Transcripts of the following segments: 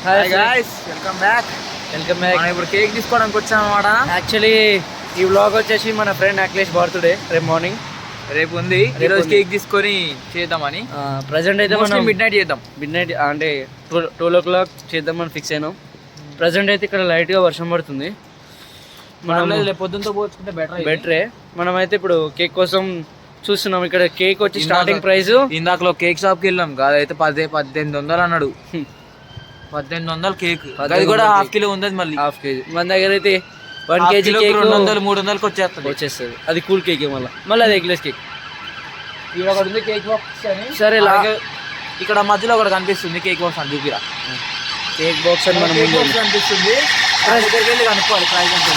Hi guys, welcome back. మనం ఇప్పుడు cake తీసుకోవడానికి వచ్చాం అన్నమాట. యాక్చువల్లీ ఈ వ్లాగ్ వచ్చేసి మన ఫ్రెండ్ అఖిలేష్ బర్త్డే రేపు మార్నింగ్. రేపు ఉంది, ఈరోజు కేక్ తీసుకొని చేద్దామని. ప్రజెంట్ అయితే మనం మిడ్ నైట్ చేద్దాం. మిడ్ నైట్ అంటే 12 o'clock చేద్దామని ఫిక్స్ అయినాం. ప్రజెంట్ అయితే ఇక్కడ లైట్గా వర్షం పడుతుంది. మనం పొద్దున్నతో పోల్చుకుంటే బెటరే. మనం అయితే ఇప్పుడు కేక్ కోసం చూస్తున్నాం. ఇక్కడ కేక్ వచ్చి స్టార్టింగ్ ప్రైస్ ఇందాకలో కేక్ షాప్కి వెళ్ళాం, కాదైతే 1800 అన్నాడు. 1800 కేక్, అది కూడా హాఫ్ కిలో ఉంది. మళ్ళీ హాఫ్ కేజీ మన దగ్గర అయితే 1 kg కేక్ 200-300 వచ్చేస్తుంది. అది కూల్ కేక్ మళ్ళీ అది ఎగ్లెస్ కేక్. ఇక్కడ ఒకటి ఉంది కేక్ బాక్స్ అని. సరే, ఇక్కడ మధ్యలో ఒకటి కనిపిస్తుంది కేక్ బాక్స్ అని చూపిరా. కేక్ బాక్స్ అని మనం కనిపిస్తుంది, దగ్గరికి వెళ్ళి కనుక్కోవాలి ప్రైస్ ఎంత.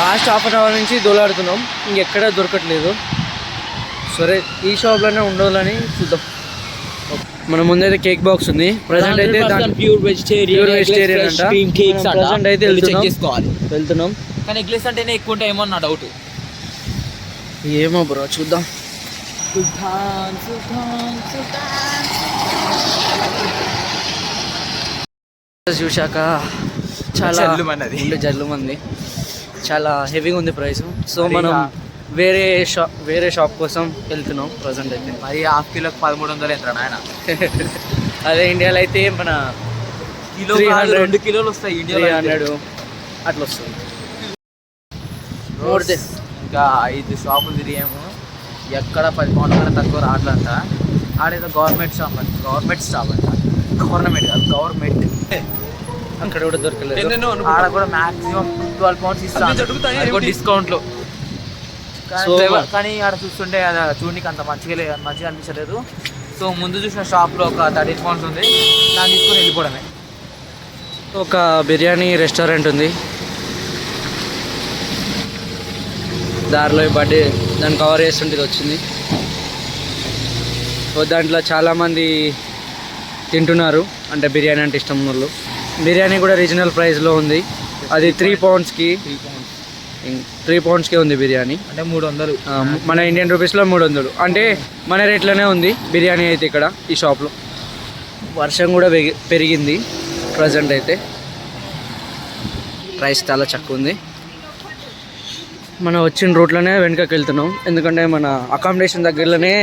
లాస్ట్ హాఫ్ అన్ అవర్ నుంచి దోలాడుతున్నాం, ఇంకెక్కడ దొరకట్లేదు. సరే, ఈ షాప్లోనే ఉండాలని చూద్దాం. మన ముందైతే కేక్ బాక్స్ ఉంది. ప్రజెంట్ అయితే ప్యూర్ వెజిటేరియన్ ప్రజెంట్ అయితే వెళ్తున్నాం. కానీ ఎగ్లెస్ అంటేనే ఎక్కువ ఉంటాయి ఏమో నా డౌట్. ఏమో బ్రో, చూద్దాం. చూశాక చాలా జల్లు మంది, చాలా హెవీగా ఉంది ప్రైస్. సో మనం వేరే షాప్ కోసం వెళ్తున్నాం ప్రజెంట్ అయితే. మరి హాఫ్ కిలోకి 1300 ఎంత ఆయన. అదే ఇండియాలో అయితే మన కిలో 2 కిలోలు వస్తాయి, ఇండియాలో 300 అట్లా వస్తుంది. ఇంకా 5 షాపులు తిరిగాము, ఎక్కడ 10 పౌండ్ల కన్నా తక్కువ రావట్లంట. ఆడేదో గవర్నమెంట్ స్టాప్ అంట, గవర్నమెంట్ అక్కడ కూడా దొరకలేదు. ఆడ కూడా మాక్సిమం 12 pounds ఇస్తాను డిస్కౌంట్లో. కానీ ఆడ చూస్తుంటే అది చూడడానికి అంత మంచిగా అనిపించలేదు. సో ముందు చూసిన షాప్లో ఒక 13 pounds ఉంది, దాన్ని తీసుకొని వెళ్ళిపోవడమే. ఒక బిర్యానీ రెస్టారెంట్ ఉంది, దారిలో బర్త్డే దాన్ని కవర్ చేస్తుంటే వచ్చింది. దాంట్లో చాలామంది తింటున్నారు, అంటే బిర్యానీ అంటే ఇష్టం ఉన్న వాళ్ళు. బిర్యానీ కూడా రీజనల్ ప్రైస్లో ఉంది. అది 3 poundsకి 3 poundsకే ఉంది బిర్యానీ. అంటే 300 మన ఇండియన్ రూపీస్లో 300, అంటే మన రేట్లోనే ఉంది బిర్యానీ అయితే ఇక్కడ ఈ షాప్లో. వర్షం కూడా పెరిగింది. ప్రజెంట్ అయితే ప్రైస్ చాలా తక్కువ ఉంది. మనం వచ్చిన రూట్లోనే వెనుకకి వెళ్తున్నాం, ఎందుకంటే మన అకామిడేషన్ దగ్గరలోనే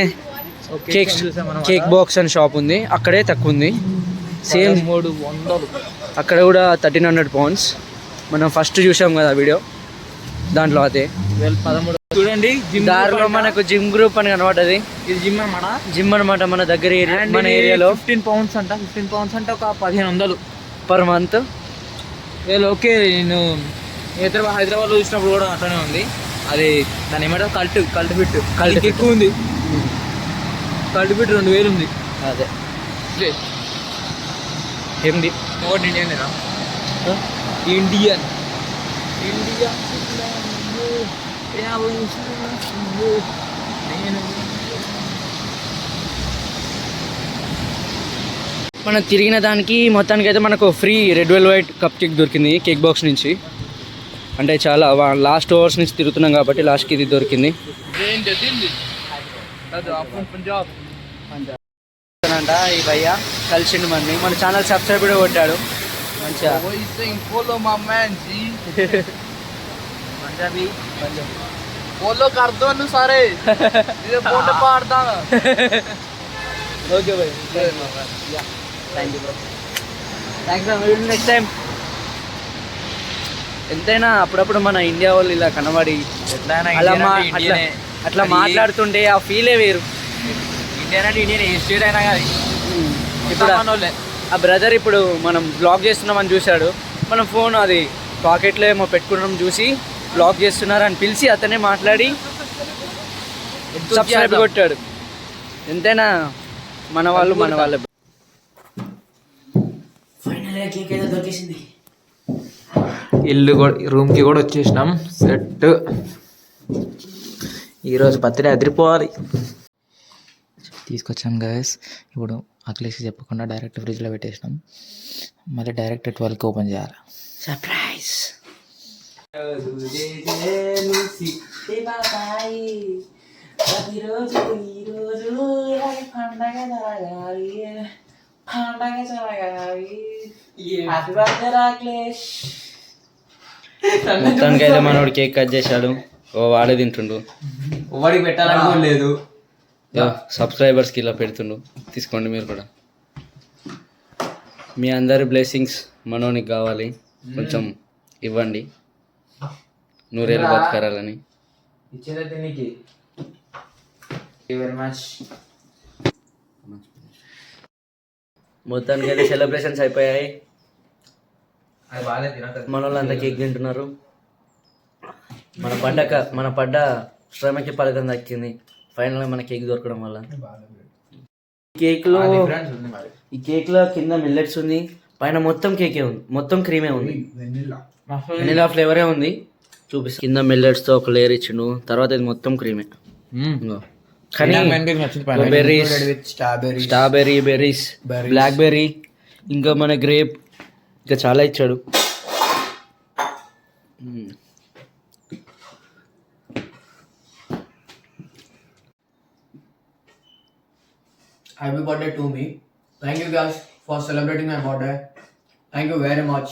కేక్ బాక్స్ అని షాప్ ఉంది, అక్కడే తక్కువ ఉంది. సేమ్ 300, అక్కడ కూడా 1300 pounds. మనం ఫస్ట్ చూసాం కదా వీడియో, దాంట్లో అదే 1300. చూడండి, దారిలో మనకు జిమ్ గ్రూప్ అని కనబడ్డది. ఇది జిమ్ అనమాట మన దగ్గర మన ఏరియాలో. 15 pounds అంట. 15 pounds అంటే ఒక 1500 పర్ మంత్. ఓకే, నేను హైదరాబాద్లో చూసినప్పుడు కూడా అట్లనే ఉంది. అది దాని ఏమంటారు, కల్ట్ ఫిట్ ఎక్కువ ఉంది. కల్ట్ ఫిట్ 2000 ఉంది. అదే ఏంటి ఇండియన్ ఇండియన్ మనం తిరిగిన దానికి మొత్తానికి అయితే మనకు free red velvet cup cake దొరికింది కేక్ బాక్స్ నుంచి. అంటే చాలా లాస్ట్ అవర్స్ నుంచి తిరుగుతున్నాం కాబట్టి లాస్ట్కి ఇది దొరికింది. అంట ఈ భయ్య కలిసిండు మన ఛానల్ సబ్స్క్రైబ్ కూడా కొట్టాడు మంచిగా. పంజాబీ ఫాలో కర్దో సారే పాడతా. Okay Bhai, thank you bro, thanks. Next time ఎంతైనా అప్పుడప్పుడు మన ఇండియా వాళ్ళు ఇలా కనబడి అట్లా మాట్లాడుతుంటే ఆ ఫీలే వేరు. ఇండియన్ అంటే ఇండియన్ ఏ స్టేట్ అయినా కానీ. ఇప్పుడు ఆ బ్రదర్ ఇప్పుడు మనం బ్లాగ్ చేస్తున్నామని చూశాడు, మనం ఫోన్ అది పాకెట్లో ఏమో పెట్టుకున్నాం చూసి బ్లాగ్ చేస్తున్నారు అని పిలిచి అతనే మాట్లాడి సబ్స్క్రైబ్ కొట్టాడు. ఎంతైనా మన వాళ్ళే. ఫైనల్గా కేక్ అయితే దొరికేసింది. రూమ్కి కూడా వచ్చేసినాం. సెట్. ఈరోజు బర్త్డే అదిరిపోవాలి. తీసుకొచ్చాం గైస్. ఇప్పుడు అఖిలేష్ చెప్పకుండా డైరెక్ట్ ఫ్రిడ్జ్లో పెట్టేసినాం, మళ్ళీ డైరెక్ట్ 12కి ఓపెన్ చేయాలి. సర్ప్రైజ్. మొత్తానికి అయితే మనోడు కేక్ కట్ చేశాడు. వాడే తింటుండు. వాడికి పెట్టాలని లేదు. సబ్స్క్రైబర్స్కి ఇలా పెడుతుండు, తీసుకోండి మీరు కూడా. మీ అందరి బ్లెస్సింగ్స్ మనోనికి కావాలి, కొంచెం ఇవ్వండి, నూరేళ్ళు బతకరాలని. ఇచ్చేదైతే నీకు వెరీ మచ్. మొత్తానికి అయితే సెలబ్రేషన్స్ అయిపోయాయి. మన వాళ్ళంతా కేక్ తింటున్నారు. మన పడ్డ శ్రమకి ఫలితం దక్కింది ఫైనల్గా మన కేక్ దొరకడం వల్ల. ఈ కేక్ లో కింద మిల్లెట్స్ ఉంది, పైన మొత్తం కేకే ఉంది, మొత్తం క్రీమే ఉంది, వెనిలా ఫ్లేవరే ఉంది. చూపిస్తా. కింద మిల్లెట్స్ తో ఒక లేయర్ ఇచ్చిండు, తర్వాత ఇది మొత్తం క్రీమే. కానీ berries, strawberry, berries, blackberry, ఇంకా మన గ్రేప్, ఇంకా చాలా ఇచ్చాడు. Happy birthday to me. Thank you guys for celebrating my birthday. Thank you very much.